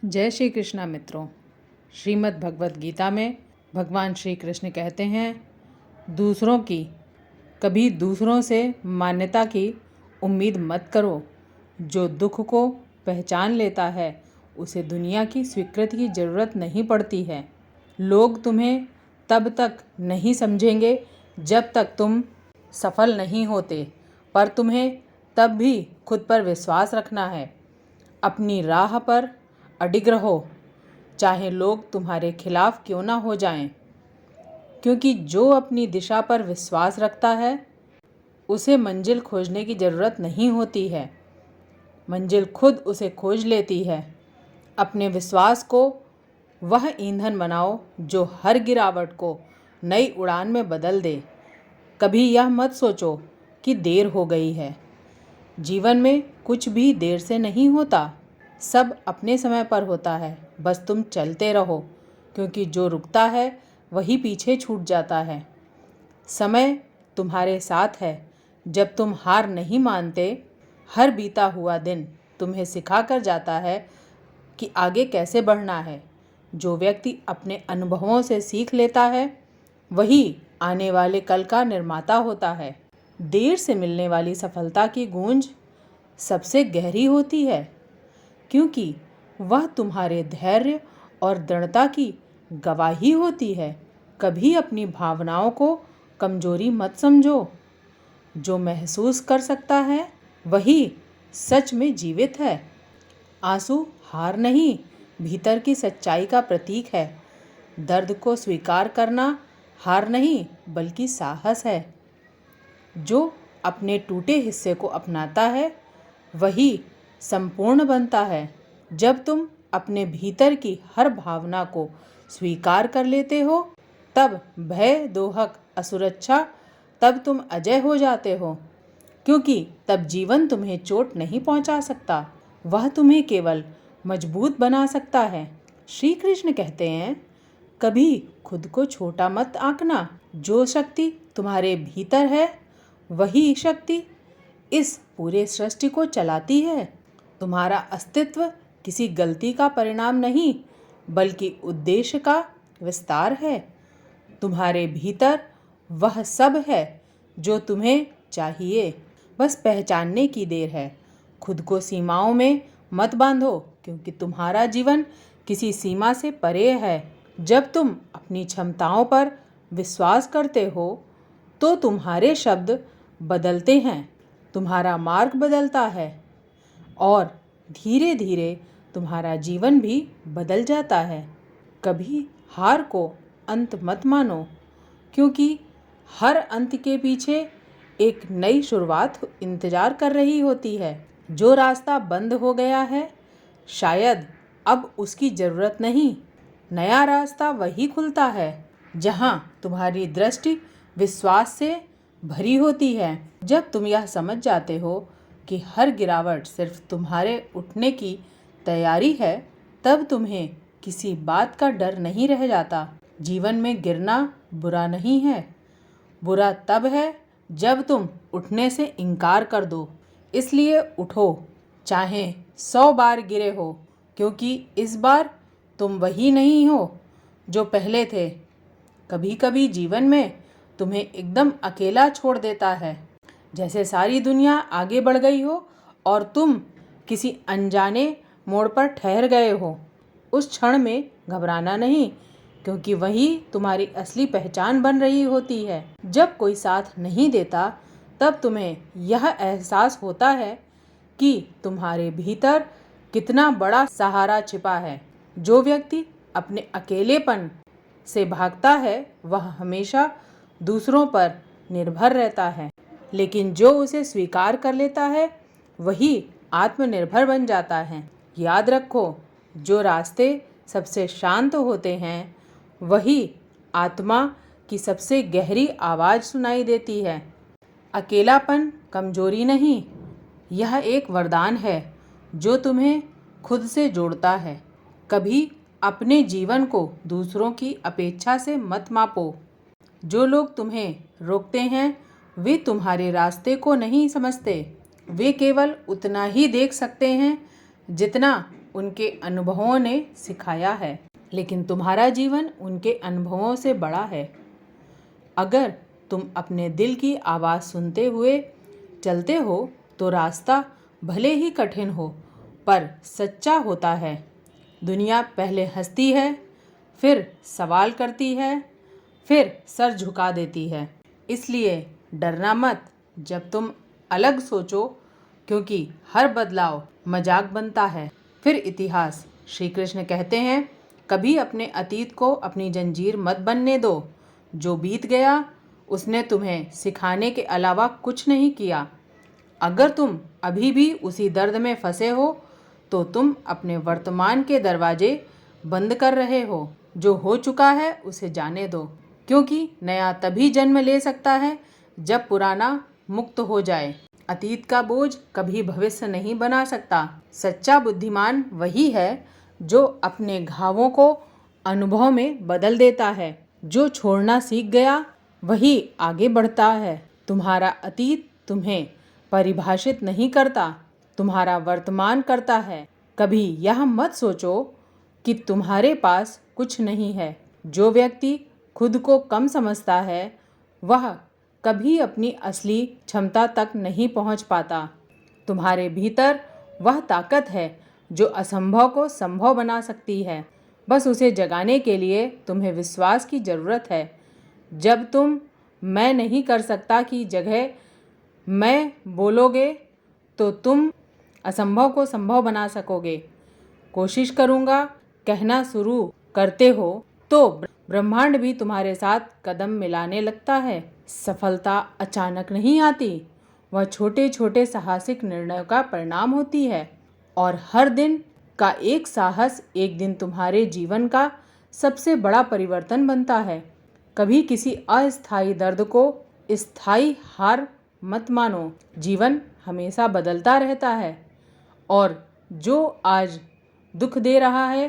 जय श्री कृष्णा मित्रों। श्रीमद् भगवत गीता में भगवान श्री कृष्ण कहते हैं, कभी दूसरों से मान्यता की उम्मीद मत करो। जो दुख को पहचान लेता है उसे दुनिया की स्वीकृति की ज़रूरत नहीं पड़ती है। लोग तुम्हें तब तक नहीं समझेंगे जब तक तुम सफल नहीं होते, पर तुम्हें तब भी खुद पर विश्वास रखना है। अपनी राह पर अडिग रहो, चाहे लोग तुम्हारे खिलाफ क्यों ना हो जाएं, क्योंकि जो अपनी दिशा पर विश्वास रखता है उसे मंजिल खोजने की ज़रूरत नहीं होती है। मंजिल खुद उसे खोज लेती है। अपने विश्वास को वह ईंधन बनाओ जो हर गिरावट को नई उड़ान में बदल दे। कभी यह मत सोचो कि देर हो गई है। जीवन में कुछ भी देर से नहीं होता, सब अपने समय पर होता है। बस तुम चलते रहो, क्योंकि जो रुकता है वही पीछे छूट जाता है। समय तुम्हारे साथ है। जब तुम हार नहीं मानते, हर बीता हुआ दिन तुम्हें सिखा कर जाता है कि आगे कैसे बढ़ना है। जो व्यक्ति अपने अनुभवों से सीख लेता है वही आने वाले कल का निर्माता होता है। देर से मिलने वाली सफलता की गूंज सबसे गहरी होती है, क्योंकि वह तुम्हारे धैर्य और दृढ़ता की गवाही होती है। कभी अपनी भावनाओं को कमजोरी मत समझो। जो महसूस कर सकता है वही सच में जीवित है। आंसू हार नहीं, भीतर की सच्चाई का प्रतीक है। दर्द को स्वीकार करना हार नहीं, बल्कि साहस है। जो अपने टूटे हिस्से को अपनाता है वही संपूर्ण बनता है। जब तुम अपने भीतर की हर भावना को स्वीकार कर लेते हो, तब भय, दोहक, असुरक्षा, तब तुम अजय हो जाते हो। क्योंकि तब जीवन तुम्हें चोट नहीं पहुंचा सकता, वह तुम्हें केवल मजबूत बना सकता है। श्री कृष्ण कहते हैं, कभी खुद को छोटा मत आंकना। जो शक्ति तुम्हारे भीतर है वही शक्ति इस पूरे सृष्टि को चलाती है। तुम्हारा अस्तित्व किसी गलती का परिणाम नहीं, बल्कि उद्देश्य का विस्तार है। तुम्हारे भीतर वह सब है जो तुम्हें चाहिए, बस पहचानने की देर है। खुद को सीमाओं में मत बांधो, क्योंकि तुम्हारा जीवन किसी सीमा से परे है। जब तुम अपनी क्षमताओं पर विश्वास करते हो तो तुम्हारे शब्द बदलते हैं, तुम्हारा मार्ग बदलता है और धीरे धीरे तुम्हारा जीवन भी बदल जाता है। कभी हार को अंत मत मानो, क्योंकि हर अंत के पीछे एक नई शुरुआत इंतजार कर रही होती है। जो रास्ता बंद हो गया है, शायद अब उसकी ज़रूरत नहीं। नया रास्ता वही खुलता है जहां तुम्हारी दृष्टि विश्वास से भरी होती है। जब तुम यह समझ जाते हो कि हर गिरावट सिर्फ तुम्हारे उठने की तैयारी है, तब तुम्हें किसी बात का डर नहीं रह जाता। जीवन में गिरना बुरा नहीं है, बुरा तब है जब तुम उठने से इनकार कर दो। इसलिए उठो, चाहे 100 बार गिरे हो, क्योंकि इस बार तुम वही नहीं हो जो पहले थे। कभी कभी जीवन में तुम्हें एकदम अकेला छोड़ देता है, जैसे सारी दुनिया आगे बढ़ गई हो और तुम किसी अनजाने मोड़ पर ठहर गए हो। उस क्षण में घबराना नहीं, क्योंकि वही तुम्हारी असली पहचान बन रही होती है। जब कोई साथ नहीं देता, तब तुम्हें यह एहसास होता है कि तुम्हारे भीतर कितना बड़ा सहारा छिपा है। जो व्यक्ति अपने अकेलेपन से भागता है वह हमेशा दूसरों पर निर्भर रहता है, लेकिन जो उसे स्वीकार कर लेता है वही आत्मनिर्भर बन जाता है। याद रखो, जो रास्ते सबसे शांत होते हैं वही आत्मा की सबसे गहरी आवाज़ सुनाई देती है। अकेलापन कमजोरी नहीं, यह एक वरदान है जो तुम्हें खुद से जोड़ता है। कभी अपने जीवन को दूसरों की अपेक्षा से मत मापो। जो लोग तुम्हें रोकते हैं वे तुम्हारे रास्ते को नहीं समझते। वे केवल उतना ही देख सकते हैं जितना उनके अनुभवों ने सिखाया है, लेकिन तुम्हारा जीवन उनके अनुभवों से बड़ा है। अगर तुम अपने दिल की आवाज़ सुनते हुए चलते हो तो रास्ता भले ही कठिन हो पर सच्चा होता है। दुनिया पहले हंसती है, फिर सवाल करती है, फिर सर झुका देती है। इसलिए डरना मत जब तुम अलग सोचो, क्योंकि हर बदलाव मजाक बनता है, फिर इतिहास। श्री कृष्ण कहते हैं, कभी अपने अतीत को अपनी जंजीर मत बनने दो। जो बीत गया उसने तुम्हें सिखाने के अलावा कुछ नहीं किया। अगर तुम अभी भी उसी दर्द में फंसे हो तो तुम अपने वर्तमान के दरवाजे बंद कर रहे हो। जो हो चुका है उसे जाने दो, क्योंकि नया तभी जन्म ले सकता है जब पुराना मुक्त हो जाए। अतीत का बोझ कभी भविष्य नहीं बना सकता। सच्चा बुद्धिमान वही है जो अपने घावों को अनुभव में बदल देता है। जो छोड़ना सीख गया वही आगे बढ़ता है। तुम्हारा अतीत तुम्हें परिभाषित नहीं करता, तुम्हारा वर्तमान करता है। कभी यह मत सोचो कि तुम्हारे पास कुछ नहीं है। जो व्यक्ति खुद को कम समझता है वह कभी अपनी असली क्षमता तक नहीं पहुंच पाता। तुम्हारे भीतर वह ताकत है जो असंभव को संभव बना सकती है। बस उसे जगाने के लिए तुम्हें विश्वास की ज़रूरत है। जब तुम मैं नहीं कर सकता की जगह मैं बोलोगे तो तुम असंभव को संभव बना सकोगे। कोशिश करूँगा कहना शुरू करते हो तो ब्रह्मांड भी तुम्हारे साथ कदम मिलाने लगता है। सफलता अचानक नहीं आती, वह छोटे छोटे साहसिक निर्णयों का परिणाम होती है। और हर दिन का एक साहस एक दिन तुम्हारे जीवन का सबसे बड़ा परिवर्तन बनता है। कभी किसी अस्थायी दर्द को स्थायी हार मत मानो। जीवन हमेशा बदलता रहता है और जो आज दुख दे रहा है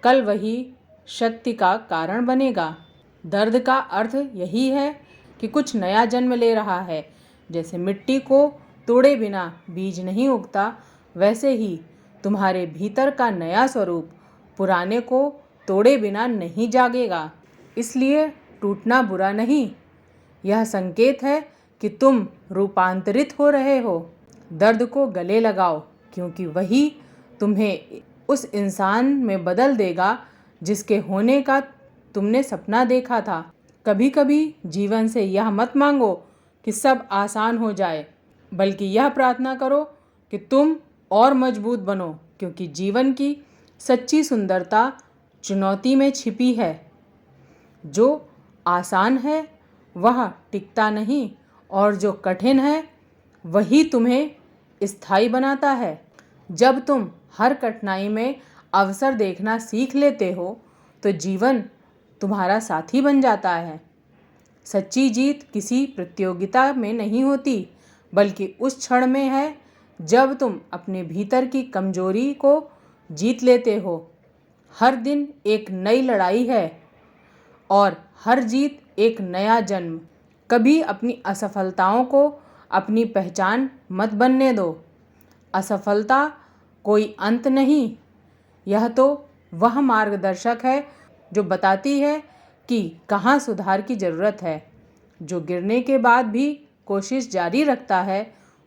कल वही शक्ति का कारण बनेगा। दर्द का अर्थ यही है कि कुछ नया जन्म ले रहा है। जैसे मिट्टी को तोड़े बिना बीज नहीं उगता, वैसे ही तुम्हारे भीतर का नया स्वरूप पुराने को तोड़े बिना नहीं जागेगा। इसलिए टूटना बुरा नहीं, यह संकेत है कि तुम रूपांतरित हो रहे हो। दर्द को गले लगाओ, क्योंकि वही तुम्हें उस इंसान में बदल देगा जिसके होने का तुमने सपना देखा था। कभी कभी जीवन से यह मत मांगो कि सब आसान हो जाए, बल्कि यह प्रार्थना करो कि तुम और मजबूत बनो, क्योंकि जीवन की सच्ची सुंदरता चुनौती में छिपी है। जो आसान है वह टिकता नहीं और जो कठिन है वही तुम्हें स्थायी बनाता है। जब तुम हर कठिनाई में अवसर देखना सीख लेते हो तो जीवन तुम्हारा साथी बन जाता है। सच्ची जीत किसी प्रतियोगिता में नहीं होती, बल्कि उस क्षण में है जब तुम अपने भीतर की कमजोरी को जीत लेते हो। हर दिन एक नई लड़ाई है और हर जीत एक नया जन्म। कभी अपनी असफलताओं को अपनी पहचान मत बनने दो। असफलता कोई अंत नहीं, यह तो वह मार्गदर्शक है जो बताती है कि कहाँ सुधार की ज़रूरत है। जो गिरने के बाद भी कोशिश जारी रखता है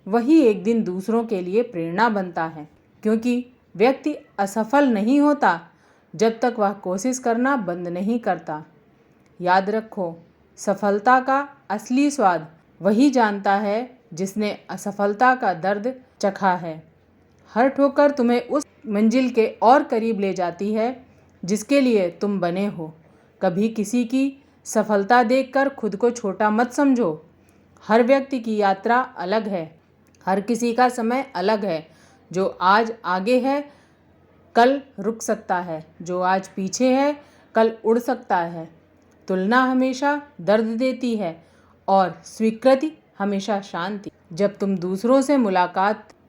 वही एक दिन दूसरों के लिए प्रेरणा बनता है, क्योंकि व्यक्ति असफल नहीं होता जब तक वह कोशिश करना बंद नहीं करता। याद रखो, सफलता का असली स्वाद वही जानता है जिसने असफलता का दर्द चखा है। हर ठोकर तुम्हें उस मंजिल के और करीब ले जाती है जिसके लिए तुम बने हो। कभी किसी की सफलता देखकर खुद को छोटा मत समझो। हर व्यक्ति की यात्रा अलग है, हर किसी का समय अलग है। जो आज आगे है कल रुक सकता है, जो आज पीछे है कल उड़ सकता है। तुलना हमेशा दर्द देती है और स्वीकृति हमेशा शांति। जब तुम दूसरों से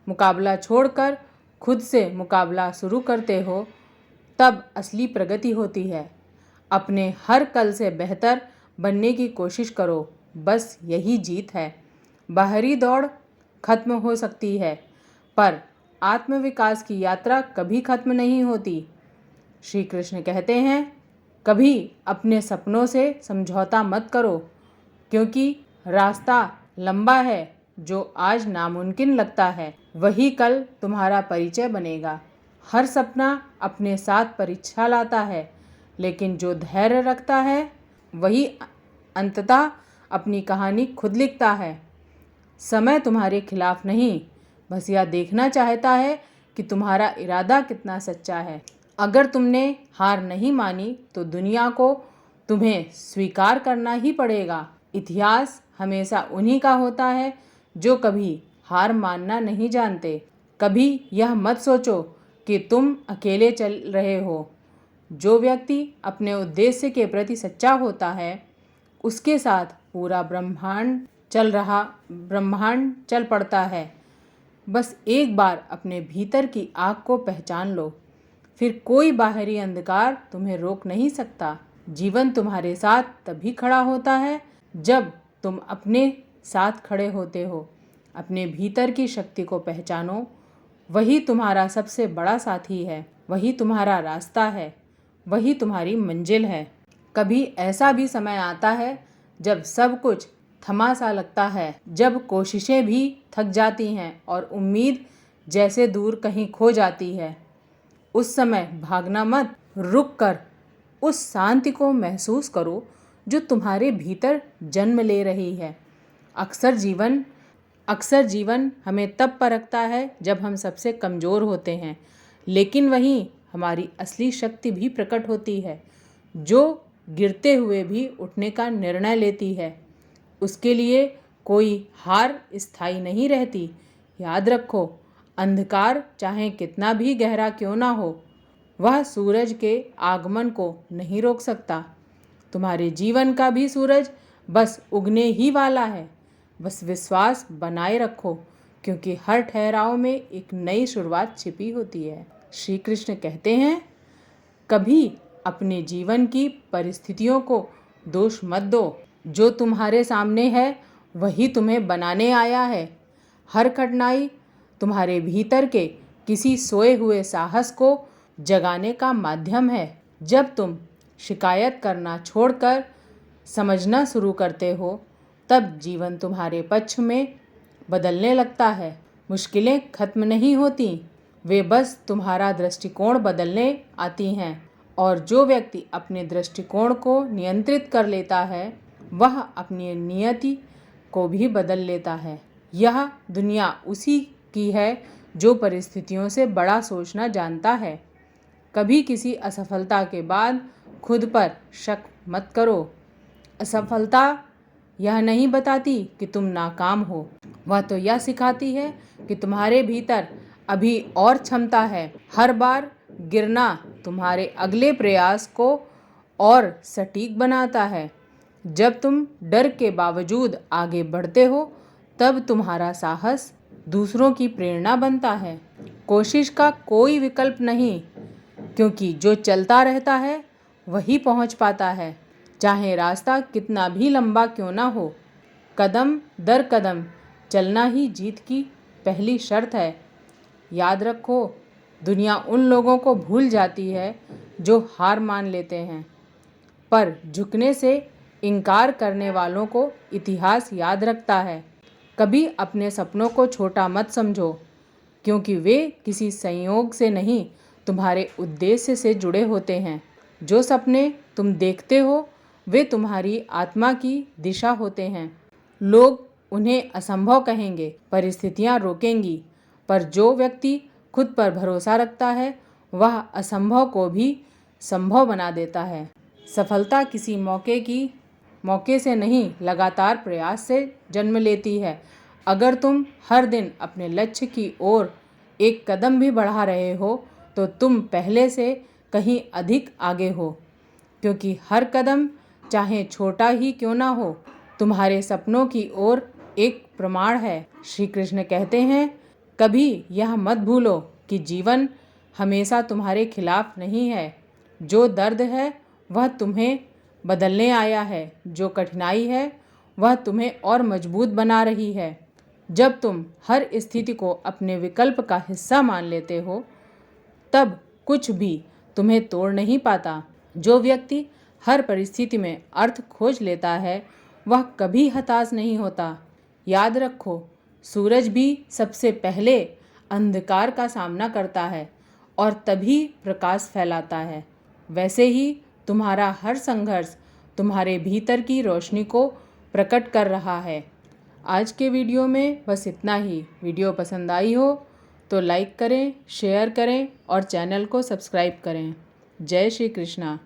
मुकाबला छोड़कर खुद से मुकाबला शुरू करते हो तब असली प्रगति होती है। अपने हर कल से बेहतर बनने की कोशिश करो, बस यही जीत है। बाहरी दौड़ खत्म हो सकती है पर आत्मविकास की यात्रा कभी खत्म नहीं होती। श्री कृष्ण कहते हैं, कभी अपने सपनों से समझौता मत करो, क्योंकि रास्ता लंबा है। जो आज नामुमकिन लगता है वही कल तुम्हारा परिचय बनेगा। हर सपना अपने साथ परीक्षा लाता है, लेकिन जो धैर्य रखता है वही अंततः अपनी कहानी खुद लिखता है। समय तुम्हारे खिलाफ नहीं, बस यह देखना चाहता है कि तुम्हारा इरादा कितना सच्चा है। अगर तुमने हार नहीं मानी तो दुनिया को तुम्हें स्वीकार करना ही पड़ेगा। इतिहास हमेशा उन्हीं का होता है जो कभी हार मानना नहीं जानते। कभी यह मत सोचो कि तुम अकेले चल रहे हो। जो व्यक्ति अपने उद्देश्य के प्रति सच्चा होता है, उसके साथ पूरा ब्रह्मांड चल पड़ता है। बस एक बार अपने भीतर की आग को पहचान लो, फिर कोई बाहरी अंधकार तुम्हें रोक नहीं सकता। जीवन तुम्हारे साथ तभी खड़ा होता है जब तुम अपने साथ खड़े होते हो। अपने भीतर की शक्ति को पहचानो, वही तुम्हारा सबसे बड़ा साथी है, वही तुम्हारा रास्ता है, वही तुम्हारी मंजिल है। कभी ऐसा भी समय आता है जब सब कुछ थमा सा लगता है, जब कोशिशें भी थक जाती हैं और उम्मीद जैसे दूर कहीं खो जाती है। उस समय भागना मत, रुक कर उस शांति को महसूस करो जो तुम्हारे भीतर जन्म ले रही है। अक्सर जीवन हमें तब परखता है जब हम सबसे कमज़ोर होते हैं, लेकिन वहीं हमारी असली शक्ति भी प्रकट होती है, जो गिरते हुए भी उठने का निर्णय लेती है। उसके लिए कोई हार स्थायी नहीं रहती। याद रखो, अंधकार चाहे कितना भी गहरा क्यों ना हो, वह सूरज के आगमन को नहीं रोक सकता। तुम्हारे जीवन का भी सूरज बस उगने ही वाला है। बस विश्वास बनाए रखो, क्योंकि हर ठहराव में एक नई शुरुआत छिपी होती है। श्री कृष्ण कहते हैं, कभी अपने जीवन की परिस्थितियों को दोष मत दो। जो तुम्हारे सामने है वही तुम्हें बनाने आया है। हर कठिनाई तुम्हारे भीतर के किसी सोए हुए साहस को जगाने का माध्यम है। जब तुम शिकायत करना छोड़कर समझना शुरू करते हो, तब जीवन तुम्हारे पक्ष में बदलने लगता है। मुश्किलें खत्म नहीं होती, वे बस तुम्हारा दृष्टिकोण बदलने आती हैं। और जो व्यक्ति अपने दृष्टिकोण को नियंत्रित कर लेता है, वह अपनी नियति को भी बदल लेता है। यह दुनिया उसी की है जो परिस्थितियों से बड़ा सोचना जानता है। कभी किसी असफलता के बाद खुद पर शक मत करो। असफलता यह नहीं बताती कि तुम नाकाम हो, वह तो यह सिखाती है कि तुम्हारे भीतर अभी और क्षमता है। हर बार गिरना तुम्हारे अगले प्रयास को और सटीक बनाता है। जब तुम डर के बावजूद आगे बढ़ते हो, तब तुम्हारा साहस दूसरों की प्रेरणा बनता है। कोशिश का कोई विकल्प नहीं, क्योंकि जो चलता रहता है वही पहुंच पाता है, चाहे रास्ता कितना भी लंबा क्यों ना हो। कदम दर कदम चलना ही जीत की पहली शर्त है। याद रखो, दुनिया उन लोगों को भूल जाती है जो हार मान लेते हैं, पर झुकने से इनकार करने वालों को इतिहास याद रखता है। कभी अपने सपनों को छोटा मत समझो, क्योंकि वे किसी संयोग से नहीं, तुम्हारे उद्देश्य से जुड़े होते हैं। जो सपने तुम देखते हो वे तुम्हारी आत्मा की दिशा होते हैं। लोग उन्हें असंभव कहेंगे, परिस्थितियां रोकेंगी, पर जो व्यक्ति खुद पर भरोसा रखता है वह असंभव को भी संभव बना देता है। सफलता किसी मौके से नहीं, लगातार प्रयास से जन्म लेती है। अगर तुम हर दिन अपने लक्ष्य की ओर एक कदम भी बढ़ा रहे हो, तो तुम पहले से कहीं अधिक आगे हो, क्योंकि हर कदम चाहे छोटा ही क्यों ना हो, तुम्हारे सपनों की ओर एक प्रमाण है। श्री कृष्ण कहते हैं, कभी यह मत भूलो कि जीवन हमेशा तुम्हारे खिलाफ नहीं है। जो दर्द है वह तुम्हें बदलने आया है, जो कठिनाई है वह तुम्हें और मजबूत बना रही है। जब तुम हर स्थिति को अपने विकल्प का हिस्सा मान लेते हो, तब कुछ भी तुम्हें तोड़ नहीं पाता। जो व्यक्ति हर परिस्थिति में अर्थ खोज लेता है, वह कभी हताश नहीं होता। याद रखो, सूरज भी सबसे पहले अंधकार का सामना करता है और तभी प्रकाश फैलाता है। वैसे ही तुम्हारा हर संघर्ष तुम्हारे भीतर की रोशनी को प्रकट कर रहा है। आज के वीडियो में बस इतना ही। वीडियो पसंद आई हो तो लाइक करें, शेयर करें और चैनल को सब्सक्राइब करें। जय श्री कृष्णा।